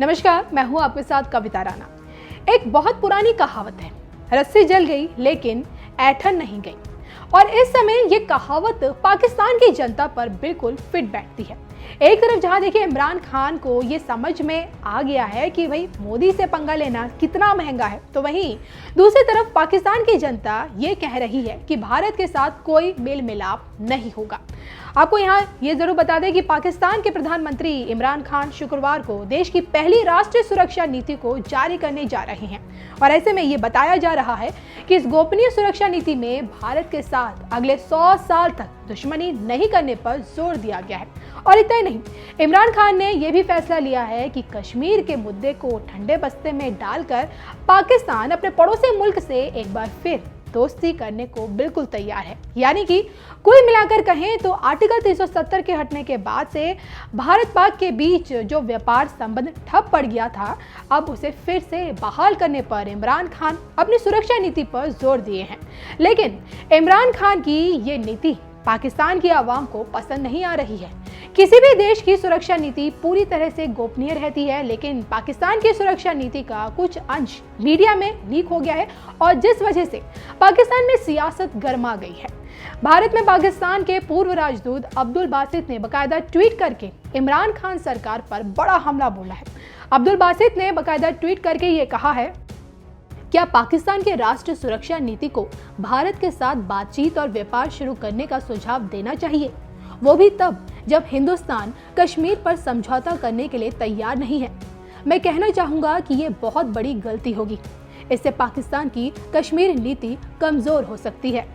नमस्कार, मैं हूं आपके साथ कविता राणा। एक बहुत पुरानी कहावत है, रस्सी जल गई लेकिन ऐठन नहीं गई। और इस समय ये कहावत पाकिस्तान की जनता पर बिल्कुल फिट बैठती है। एक तरफ जहां देखिए इमरान खान को ये समझ में आ गया है कि भाई मोदी से पंगा लेना कितना महंगा है, तो वहीं दूसरी तरफ पाकिस्तान की जनता ये कह रही है कि भारत के साथ कोई मेल मिलाप नहीं होगा। आपको यहाँ ये जरूर बता दें कि पाकिस्तान के प्रधानमंत्री इमरान खान शुक्रवार को देश की पहली राष्ट्रीय सुरक्षा नीति को जारी करने जा रहे हैं। और ऐसे में ये बताया जा रहा है कि इस गोपनीय सुरक्षा नीति में भारत के साथ अगले 100 साल तक दुश्मनी नहीं करने पर जोर दिया गया है। और इतना ही नहीं, इमरान खान ने यह भी फैसला लिया है कि कश्मीर के मुद्दे को ठंडे बस्ते में डालकर पाकिस्तान अपने पड़ोसी मुल्क से एक बार फिर दोस्ती करने को बिल्कुल तैयार है। यानी कि कुल मिलाकर कहें तो आर्टिकल 370 के हटने के बाद से भारत पाक के बीच जो व्यापार संबंध ठप पड़ गया था, अब उसे फिर से बहाल करने पर इमरान खान अपनी सुरक्षा नीति पर जोर दिए हैं। लेकिन इमरान खान की ये नीति पाकिस्तान की आवाम को पसंद नहीं आ रही है। किसी भी देश की सुरक्षा नीति पूरी तरह से गोपनीय रहती है, लेकिन पाकिस्तान की सुरक्षा नीति का कुछ अंश मीडिया में लीक हो गया है और जिस वजह से पाकिस्तान में सियासत गर्मा गई है। भारत में पाकिस्तान के पूर्व राजदूत अब्दुल बासित ने बकायदा ट्वीट करके इमरान खान सरकार पर बड़ा हमला बोला है। अब्दुल बासित ने बकायदा ट्वीट करके ये कहा है, क्या पाकिस्तान के राष्ट्रीय सुरक्षा नीति को भारत के साथ बातचीत और व्यापार शुरू करने का सुझाव देना चाहिए, वो भी तब जब हिंदुस्तान कश्मीर पर समझौता करने के लिए तैयार नहीं है। मैं कहना चाहूंगा कि ये बहुत बड़ी गलती होगी। इससे पाकिस्तान की कश्मीर नीति कमजोर हो सकती है।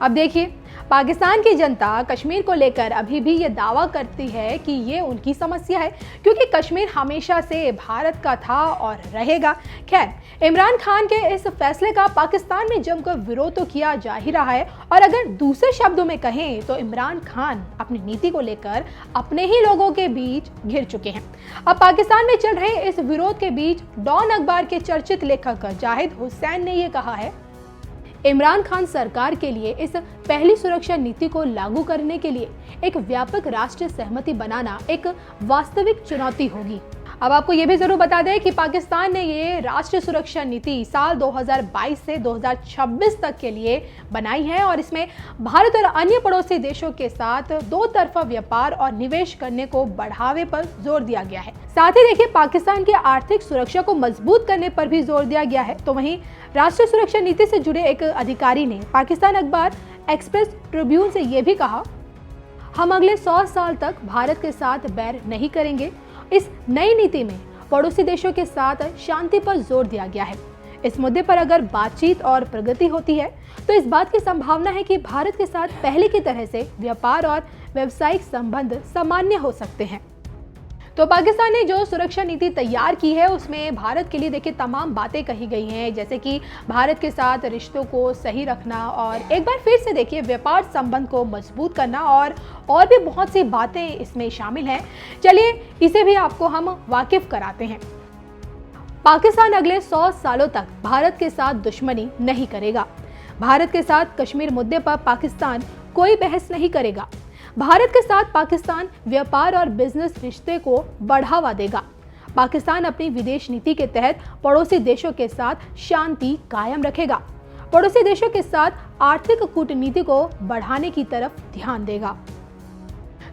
अब देखिए, पाकिस्तान की जनता कश्मीर को लेकर अभी भी ये दावा करती है कि ये उनकी समस्या है, क्योंकि कश्मीर हमेशा से भारत का था और रहेगा। खैर, इमरान खान के इस फैसले का पाकिस्तान में जमकर विरोध तो किया जा ही रहा है। और अगर दूसरे शब्दों में कहें तो इमरान खान अपनी नीति को लेकर अपने ही लोगों के बीच घिर चुके हैं। अब पाकिस्तान में चल रहे इस विरोध के बीच डॉन अखबार के चर्चित लेखक जाहिद हुसैन ने यह कहा है, इमरान खान सरकार के लिए इस पहली सुरक्षा नीति को लागू करने के लिए एक व्यापक राष्ट्रीय सहमति बनाना एक वास्तविक चुनौती होगी। अब आपको ये भी जरूर बता दें कि पाकिस्तान ने ये राष्ट्रीय सुरक्षा नीति साल 2022 से 2026 तक के लिए बनाई है और इसमें भारत और अन्य पड़ोसी देशों के साथ दो तरफा व्यापार और निवेश करने को बढ़ावे पर जोर दिया गया है। साथ ही देखिए, पाकिस्तान की आर्थिक सुरक्षा को मजबूत करने पर भी जोर दिया गया है। तो वहीं राष्ट्रीय सुरक्षा नीति से जुड़े एक अधिकारी ने पाकिस्तान अखबार एक्सप्रेस ट्रिब्यून से ये भी कहा, हम अगले 100 साल तक भारत के साथ बैर नहीं करेंगे। इस नई नीति में पड़ोसी देशों के साथ शांति पर जोर दिया गया है। इस मुद्दे पर अगर बातचीत और प्रगति होती है तो इस बात की संभावना है कि भारत के साथ पहले की तरह से व्यापार और व्यावसायिक संबंध सामान्य हो सकते हैं। तो पाकिस्तान ने जो सुरक्षा नीति तैयार की है उसमें भारत के लिए देखिए तमाम बातें कही गई हैं, जैसे कि भारत के साथ रिश्तों को सही रखना और एक बार फिर से देखिए व्यापार संबंध को मजबूत करना और भी बहुत सी बातें इसमें शामिल हैं। चलिए इसे भी आपको हम वाकिफ कराते हैं। पाकिस्तान अगले 100 सालों तक भारत के साथ दुश्मनी नहीं करेगा। भारत के साथ कश्मीर मुद्दे पर पाकिस्तान कोई बहस नहीं करेगा। भारत के साथ पाकिस्तान व्यापार और बिजनेस रिश्ते को बढ़ावा देगा। पाकिस्तान अपनी विदेश नीति के तहत पड़ोसी देशों के साथ शांति कायम रखेगा। पड़ोसी देशों के साथ आर्थिक कूटनीति को बढ़ाने की तरफ ध्यान देगा।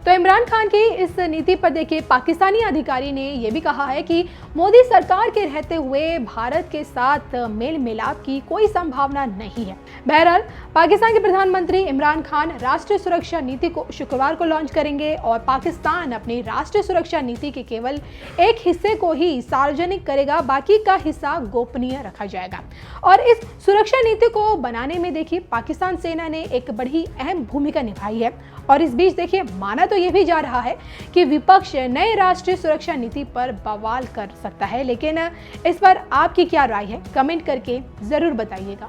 तो इमरान खान की इस नीति पर देखिए पाकिस्तानी अधिकारी ने यह भी कहा है कि मोदी सरकार के रहते हुए भारत के साथ मेल मिलाप की कोई संभावना नहीं है। बहरहाल, पाकिस्तान के प्रधानमंत्री इमरान खान राष्ट्रीय सुरक्षा नीति को शुक्रवार को लॉन्च करेंगे और पाकिस्तान अपनी राष्ट्रीय सुरक्षा नीति के केवल एक हिस्से को ही सार्वजनिक करेगा, बाकी का हिस्सा गोपनीय रखा जाएगा। और इस सुरक्षा नीति को बनाने में देखिए पाकिस्तान सेना ने एक बड़ी अहम भूमिका निभाई है। और इस बीच देखिए माना तो ये भी जा रहा है कि विपक्ष नए राष्ट्रीय सुरक्षा नीति पर बवाल कर सकता है, लेकिन इस पर आपकी क्या राय है, कमेंट करके जरूर बताइएगा।